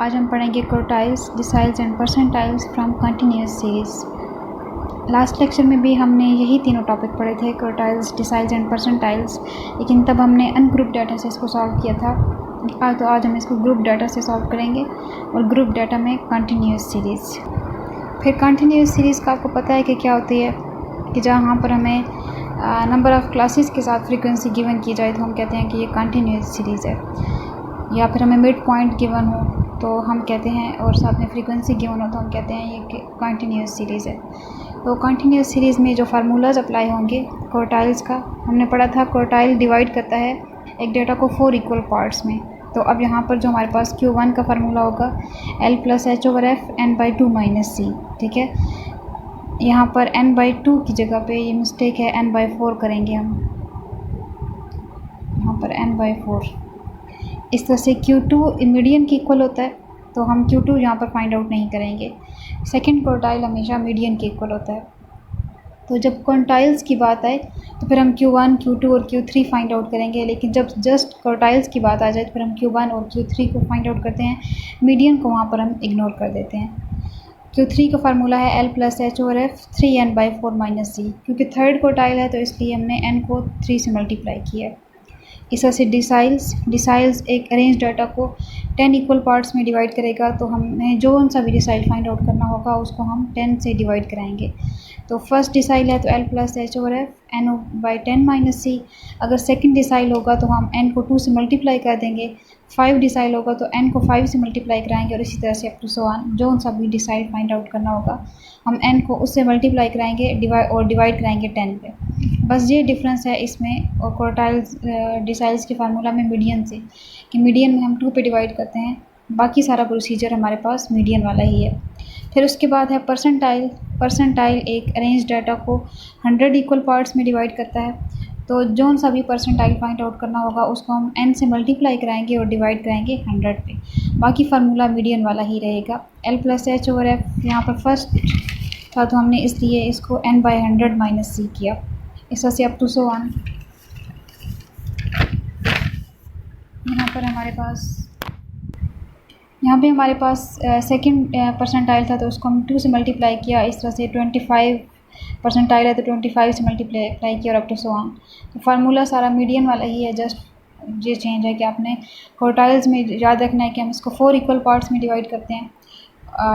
आज हम पढ़ेंगे quartiles, deciles and percentiles from continuous series. Last lecture में भी हमने यही तीनों टॉपिक पढ़े थे, क्वार्टाइल्स, डिसाइल्स एंड परसेंटाइल्स, लेकिन तब हमने अनग्रुप डाटा से इसको सॉल्व किया था। तो आज हम इसको ग्रुप डाटा से सॉल्व करेंगे और ग्रुप डाटा में कंटिन्यूअस सीरीज़। फिर कंटिन्यूअस सीरीज़ का आपको पता है कि क्या होती है, कि जहाँ पर हमें नंबर ऑफ़ क्लासेस के साथ फ्रीक्वेंसी गिवन की जाए तो हम कहते हैं कि ये कंटिन्यूअस सीरीज़ है। या फिर हमें मिड पॉइंट गिवन हो तो हम कहते हैं, और साथ में फ्रीक्वेंसी गिवन हो तो हम कहते हैं ये कंटिन्यूअस सीरीज़ है। तो कंटिन्यूअस सीरीज़ में जो फार्मूलाज अप्लाई होंगे क्वार्टाइल्स का, हमने पढ़ा था क्वार्टाइल डिवाइड करता है एक डेटा को 4 इक्वल पार्ट्स में। तो अब यहाँ पर जो हमारे पास Q1 का फार्मूला होगा L+H/F n/2 - C, ठीक है। यहाँ पर n/2 की जगह पे ये मिस्टेक है, n/4 करेंगे हम, यहाँ पर n/4। इस तरह से Q2 मीडियन के इक्वल होता है, तो हम Q2 यहाँ पर फाइंड आउट नहीं करेंगे। सेकंड क्वार्टाइल हमेशा मीडियन के इक्वल होता है। तो जब क्वार्टाइल्स की बात आए तो फिर हम Q1, Q2 और Q3 फाइंड आउट करेंगे, लेकिन जब जस्ट क्वार्टाइल्स की बात आ जाए तो फिर हम Q1 और Q3 को फाइंड आउट करते हैं। मीडियन को वहाँ पर हम इग्नोर कर देते हैं। Q3 का फार्मूला है L+H/F 3n/4 - C। क्योंकि थर्ड क्वार्टाइल है तो इसलिए हमने n को 3 से मल्टीप्लाई किया है। इस तरह से डिसाइल्स एक अरेंज डाटा को 10 इक्वल पार्ट्स में डिवाइड करेगा, तो हमें जो सा भी डिसाइल फाइंड आउट करना होगा उसको हम 10 से डिवाइड कराएंगे। तो फर्स्ट डिसाइल है तो L+H/F n/10 - C। अगर सेकंड डिसाइल होगा तो हम n को 2 से मल्टीप्लाई कर देंगे। 5 डिसाइल होगा तो n को 5 से मल्टीप्लाई कराएंगे, और इसी तरह से अप टू सो ऑन। जो सा भी डिसाइल फाइंड आउट करना होगा हम n को उससे मल्टीप्लाई कराएंगे डिवाइड कराएंगे 10 पे। बस ये डिफरेंस है इसमें और क्वार्टाइल्स डिसाइल्स के फार्मूला में मीडियन से, कि मीडियन में हम 2 पे डिवाइड करते हैं। बाकी सारा प्रोसीजर हमारे पास मीडियन वाला ही है। फिर उसके बाद है परसेंटाइल एक अरेंज डाटा को 100 इक्वल पार्ट्स में डिवाइड करता है। तो जो सा भी परसेंटाइल फाइंड आउट करना होगा उसको हम n से मल्टीप्लाई कराएंगे और डिवाइड कराएंगे 100 पे। बाकी फार्मूला मीडियन वाला ही रहेगा। L+H/F यहाँ पर फर्स्ट था तो हमने इसलिए इसको n/100 - C किया। इस तरह से अप टू सो ऑन। यहाँ पे हमारे पास सेकंड परसेंटाइल था तो उसको हम 2 से मल्टीप्लाई किया। इस तरह से 25 परसेंटाइल है तो 25 से मल्टीप्लाई किया और अप टू सो ऑन। तो फार्मूला सारा मीडियन वाला ही है, जस्ट ये चेंज है कि आपने क्वार्टाइल्स में याद रखना है कि हम इसको 4 इक्वल पार्ट्स में डिवाइड करते हैं,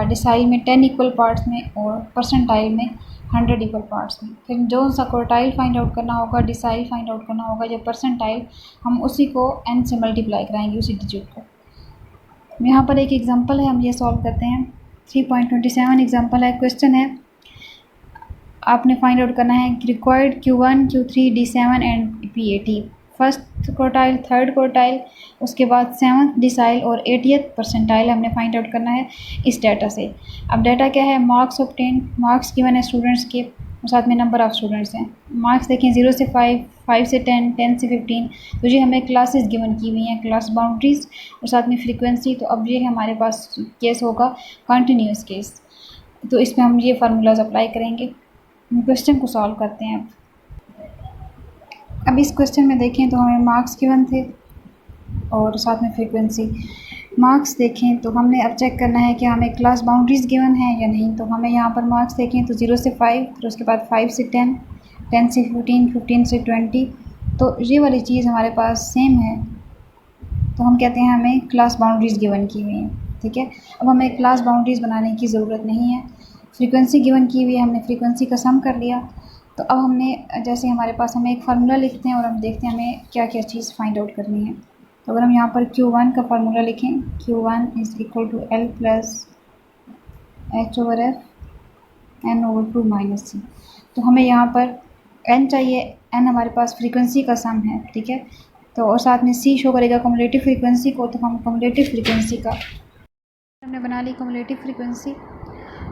डिसाइल में 10 इक्वल पार्ट्स में और परसेंटाइल में 100 इक्वल पार्ट्स में। फिर जो सा क्वार्टाइल फाइंड आउट करना होगा, डिसाइल फाइंड आउट करना होगा या परसेंटाइल, हम उसी को n से मल्टीप्लाई कराएंगे, उसी डिजिट को। यहाँ पर एक एग्जांपल है, हम ये सॉल्व करते हैं। 3.27 एग्जांपल है। क्वेश्चन है, आपने फाइंड आउट करना है required Q1, Q3, D7 and P80। First quartile, third quartile, उसके बाद 7th डिसाइल और 80th परसेंटाइल हमने फाइंड आउट करना है इस डाटा से। अब डाटा क्या है, मार्क्स ऑब्टेन, मार्क्स गिवन है स्टूडेंट्स के और साथ में नंबर ऑफ़ स्टूडेंट्स हैं। मार्क्स देखें 0 से 5, 5 से 10, 10 से 15। तो ये हमें क्लासेस गिवन की हुई हैं, क्लास बाउंड्रीज और साथ में फ्रीक्वेंसी। तो अब ये हमारे पास केस होगा कंटिन्यूअस केस, तो इसमें हम ये फार्मूलाज अप्लाई करेंगे। क्वेश्चन को सॉल्व करते हैं। अब इस क्वेश्चन में देखें तो हमें मार्क्स गिवन थे और साथ में फ्रीक्वेंसी। मार्क्स देखें तो हमने अब चेक करना है कि हमें क्लास बाउंड्रीज गिवन है या नहीं। तो हमें यहाँ पर मार्क्स देखें तो 0 से 5, फिर उसके बाद 5 से 10, 10 से 15, 15 से 20। तो ये वाली चीज़ हमारे पास सेम है, तो हम कहते हैं हमें क्लास बाउंड्रीज गिवन की हुई हैं, ठीक है। अब हमें क्लास बाउंड्रीज बनाने की ज़रूरत नहीं है। फ्रीक्वेंसी गिवन की हुई है, हमने फ्रीक्वेंसी का सम कर लिया। तो अब हमने जैसे हमारे पास, हमें एक फार्मूला लिखते हैं और हम देखते हैं हमें क्या क्या चीज़ फाइंड आउट करनी है। तो अगर हम यहाँ पर Q1 का फार्मूला लिखें, Q1 = L+H/F n/2 - C। तो हमें यहाँ पर n चाहिए, n हमारे पास फ्रीक्वेंसी का सम है, ठीक है। तो और साथ में C शो करेगा कम्युलेटिव फ्रीक्वेंसी को। तो हम कम्युलेटिव फ्रीक्वेंसी का हमने बना ली, कम्युलेटिव फ्रीक्वेंसी।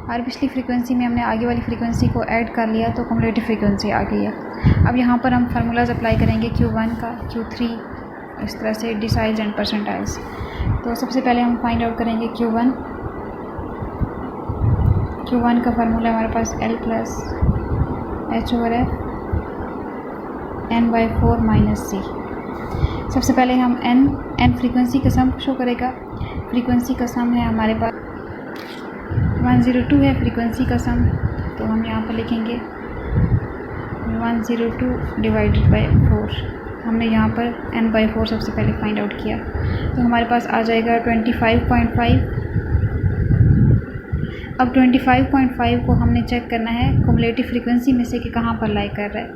और पिछली फ्रीक्वेंसी में हमने आगे वाली फ्रीक्वेंसी को ऐड कर लिया तो कम्युलेटिव फ्रीक्वेंसी आ गई है। अब यहाँ पर हम फार्मूलाज अप्लाई करेंगे Q1 का, Q3, इस तरह से डिसाइल्स एंड परसेंटाइल्स। तो सबसे पहले हम फाइंड आउट करेंगे Q1 का फार्मूला हमारे पास L+H/F n/4 - C। सबसे पहले हम n फ्रीक्वेंसी का सम शो करेगा। फ्रीक्वेंसी का सम है हमारे पास 102 है फ्रीक्वेंसी का सम, तो हम यहाँ पर लिखेंगे 102 डिवाइडेड बाई 4। हमने यहाँ पर n/4 सबसे पहले फाइंड आउट किया, तो हमारे पास आ जाएगा 25.5। अब 25.5 को हमने चेक करना है कुमुलेटिव फ्रीक्वेंसी में से कि कहाँ पर लाई कर रहा है,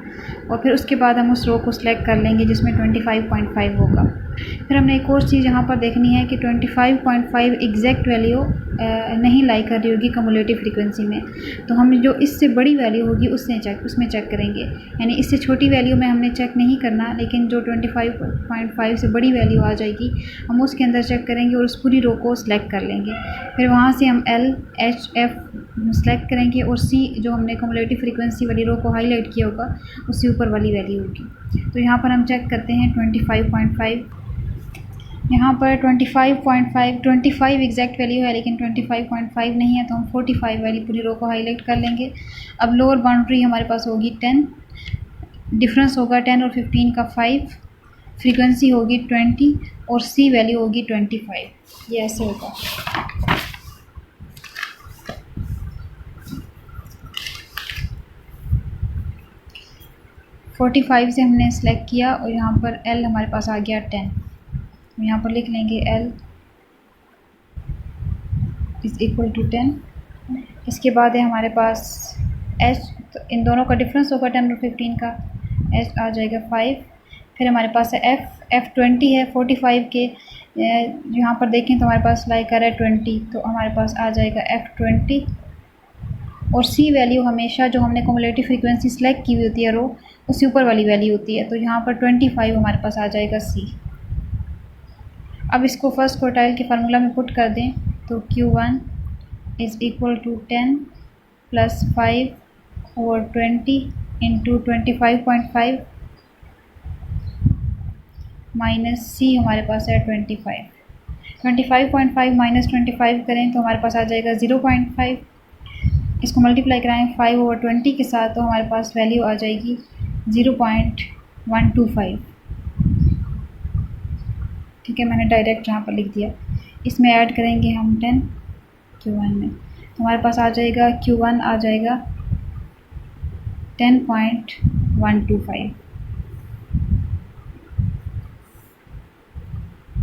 और फिर उसके बाद हम उस रो को सिलेक्ट कर लेंगे जिसमें 25.5 होगा। फिर हमने एक और चीज़ यहाँ पर देखनी है कि 25.5 एग्जैक्ट वैल्यू नहीं लाई कर रही होगी कमुलेटिव फ्रीक्वेंसी में, तो हम जो इससे बड़ी वैल्यू होगी उसमें चेक करेंगे। यानी इससे छोटी वैल्यू में हमने चेक नहीं करना, लेकिन जो 25.5 से बड़ी वैल्यू आ जाएगी हम उसके अंदर चेक करेंगे और उस पूरी रो को सिलेक्ट कर लेंगे। फिर वहाँ से हम L, H, F सेलेक्ट करेंगे और C जो हमने कमुलेटिव फ्रीक्वेंसी वाली रो को हाईलाइट किया होगा उससे ऊपर वाली वैल्यू होगी। तो यहाँ पर हम चेक करते हैं 25.5। यहाँ पर 25 एग्जैक्ट वैल्यू है, लेकिन 25.5 नहीं है, तो हम 45 वाली पूरी रो को हाईलाइट कर लेंगे। अब लोअर बाउंड्री हमारे पास होगी 10, डिफरेंस होगा 10 और 15 का 5, फ्रीक्वेंसी होगी 20 और C वैल्यू होगी 25। ये ऐसे होगा। फोर्टी 45 से हमने सेलेक्ट किया और यहाँ पर L हमारे पास आ गया 10। यहाँ पर लिख लेंगे L = 10। इसके बाद है हमारे पास H, तो इन दोनों का डिफरेंस होगा 10 और 15 का, H आ जाएगा 5। फिर हमारे पास है F 20 है 45 के, यहाँ पर देखें तो हमारे पास लाई कर है 20, तो हमारे पास आ जाएगा F 20। और C वैल्यू हमेशा जो हमने कमुलेटिव फ्रीक्वेंसी सेलेक्ट की हुई होती है रो, उससे ऊपर वाली वैल्यू होती है, तो यहाँ पर 25 हमारे पास आ जाएगा C। अब इसको फर्स्ट क्वार्टाइल के फार्मूला में पुट कर दें, तो Q1 = 10 + 5/20 × 25.5 माइनस C हमारे पास है 25। 25.5 माइनस 25 करें तो हमारे पास आ जाएगा 0.5। इसको मल्टीप्लाई कराएं 5/20 के साथ, तो हमारे पास वैल्यू आ जाएगी 0.125। ठीक है, मैंने डायरेक्ट यहाँ पर लिख दिया। इसमें ऐड करेंगे हम 10 Q1 में, तो हमारे पास आ जाएगा Q1 आ जाएगा 10.125।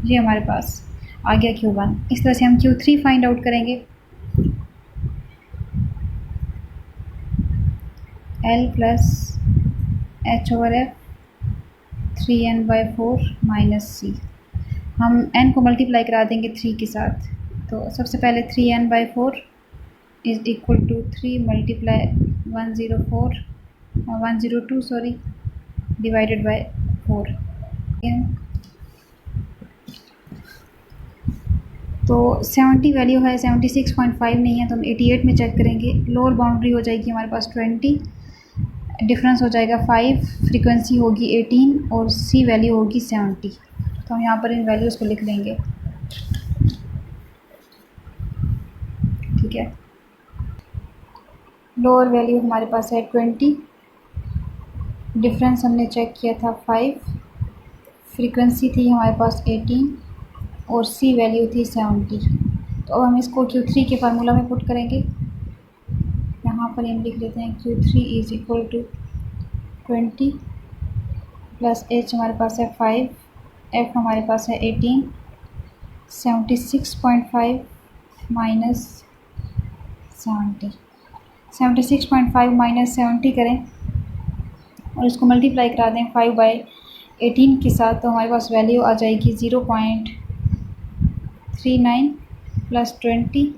ये हमारे पास आ गया Q1। इस तरह से हम Q3 फाइंड आउट करेंगे। L + H/F 3n/4 - C। हम n को मल्टीप्लाई करा देंगे 3 के साथ, तो सबसे पहले 3n/4 = 3 × 102 डिवाइडेड बाय 4। तो 70 वैल्यू है, 76.5 नहीं है, तो हम 88 में चेक करेंगे। लोअर बाउंड्री हो जाएगी हमारे पास 20, डिफरेंस हो जाएगा 5, फ्रीक्वेंसी होगी 18 और C वैल्यू होगी 70। तो हम यहाँ पर इन वैल्यूज़ को लिख लेंगे। ठीक है, लोअर वैल्यू हमारे पास है 20, डिफरेंस हमने चेक किया था 5, फ्रीक्वेंसी थी हमारे पास 18 और C वैल्यू थी 70। तो अब हम इसको Q3 के फार्मूला में पुट करेंगे। यहाँ पर हम लिख लेते हैं Q3 = 20 + H हमारे पास है 5, F हमारे पास है 18, 76.5 - 70। 76.5 - 70 करें और इसको मल्टीप्लाई करा दें 5/18 के साथ, तो हमारे पास वैल्यू आ जाएगी 0.39 + 20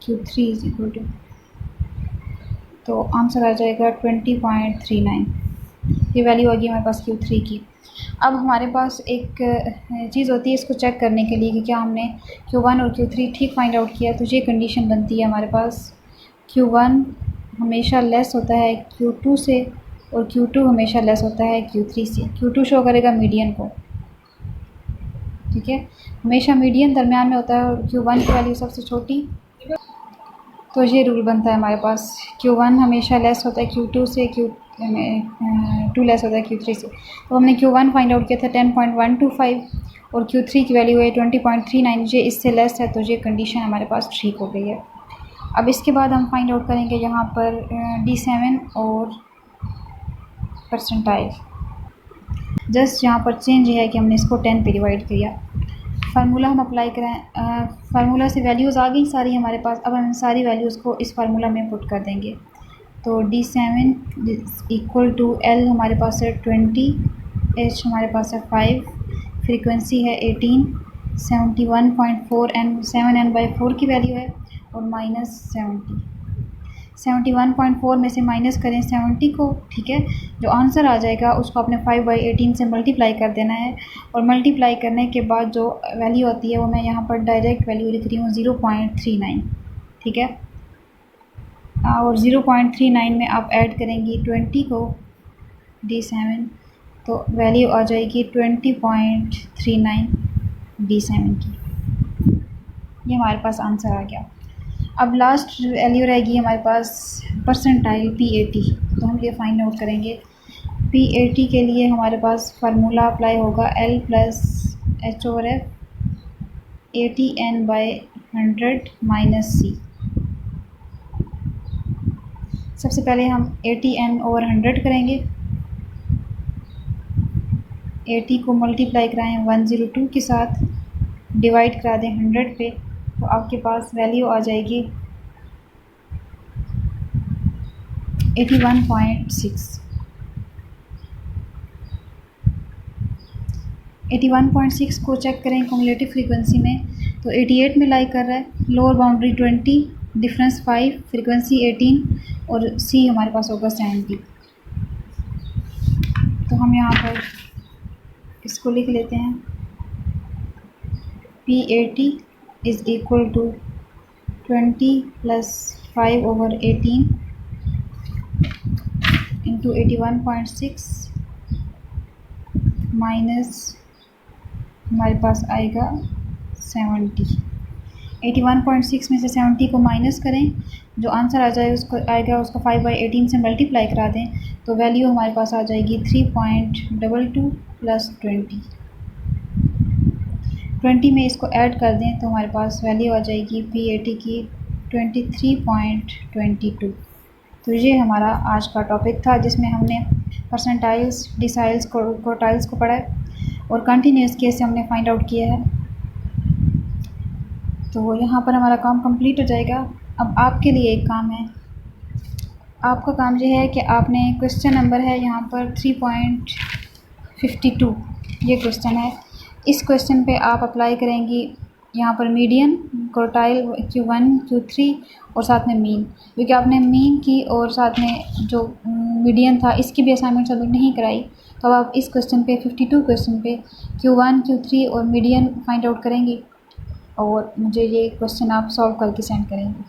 Q3 = तो आंसर आ जाएगा 20.39। ये वैल्यू होगी हमारे पास Q3 की। अब हमारे पास एक चीज़ होती है इसको चेक करने के लिए कि क्या हमने Q1 और Q3 ठीक फाइंड आउट किया, तो ये कंडीशन बनती है हमारे पास Q1 हमेशा लेस होता है Q2 से और Q2 हमेशा लेस होता है Q3 से। Q2 शो करेगा मीडियन को। ठीक है, हमेशा मीडियन दरमियान में होता है और Q1 की वैल्यू सबसे छोटी। तो ये रूल बनता है हमारे पास, Q1 हमेशा लेस होता है Q2 से, टू लेस होता है Q3 से। तो हमने Q1 फाइंड आउट किया था 10.125 और Q3 की वैल्यू है 20.39। ये इससे लेस है तो ये कंडीशन हमारे पास ठीक हो गई है। अब इसके बाद हम फाइंड आउट करेंगे यहाँ पर D7 और परसेंटाइल। जस्ट यहाँ पर चेंज ये है कि हमने इसको 10 पे डिवाइड किया। फार्मूला हम अप्लाई करें, फार्मूला से वैल्यूज़ आ गई सारी हमारे पास। अब हम सारी वैल्यूज़ को इस फार्मूला में पुट कर देंगे। तो D7 इक्वल टू L हमारे पास है 20, H हमारे पास है 5, फ्रीक्वेंसी है 18, 71.4 एन 7n/4 की वैल्यू है और -70। 71.4 में से माइनस करें 70 को, ठीक है। जो आंसर आ जाएगा उसको आपने 5/18 से मल्टीप्लाई कर देना है और मल्टीप्लाई करने के बाद जो वैल्यू आती है वो मैं यहाँ पर डायरेक्ट वैल्यू लिख रही हूँ 0.39, ठीक है। और 0.39 में आप ऐड करेंगी 20 को D7 तो वैल्यू आ जाएगी 20.39 D7 की। ये हमारे पास आंसर आ गया। अब लास्ट वैल्यू रहेगी हमारे पास परसेंटाइल P80। तो हम ये फाइंड आउट करेंगे। P80 के लिए हमारे पास फार्मूला अप्लाई होगा L plus H/F 80n/100 minus C। सबसे पहले हम 80n/100 करेंगे। 80 को मल्टीप्लाई कराएं 102 के साथ, डिवाइड करा दें 100 पे, तो आपके पास वैल्यू आ जाएगी 81.6। 81.6 को चेक करें क्युमुलेटिव फ्रीक्वेंसी में तो 88 में लाई कर रहा है। लोअर बाउंड्री 20, डिफरेंस 5, फ्रीक्वेंसी 18 और C हमारे पास होगा 70। तो हम यहाँ पर इसको लिख लेते हैं। P80 is equal to 20 + 5/18 into 81.6 minus हमारे पास आएगा 70। 81.6 में से 70 को माइनस करें, जो आंसर आ जाए उसको आएगा उसको 5/18 से मल्टीप्लाई करा दें तो वैल्यू हमारे पास आ जाएगी 3.22 + 20 में इसको ऐड कर दें तो हमारे पास वैल्यू आ जाएगी P80 की 23.22। तो ये हमारा आज का टॉपिक था जिसमें हमने परसेंटाइल्स, डिसाइल्स, क्वार्टाइल्स को पढ़ा है और कंटिन्यूस केस से हमने फाइंड आउट किया है। तो यहाँ पर हमारा काम कंप्लीट हो जाएगा। अब आपके लिए एक काम है। आपका काम ये है कि आपने क्वेश्चन नंबर है यहाँ पर 3.52, ये क्वेश्चन है। इस क्वेश्चन पे आप अप्लाई करेंगी यहाँ पर मीडियन, क्वार्टाइल Q1, Q3 और साथ में मीन, क्योंकि आपने मीन की और साथ में जो मीडियन था इसकी भी असाइनमेंट सबमिट नहीं कराई। तो अब आप इस क्वेश्चन पे 52 क्वेश्चन पे Q1, Q3 और मीडियन फाइंड आउट करेंगी और मुझे ये क्वेश्चन आप सॉल्व करके सेंड करेंगे।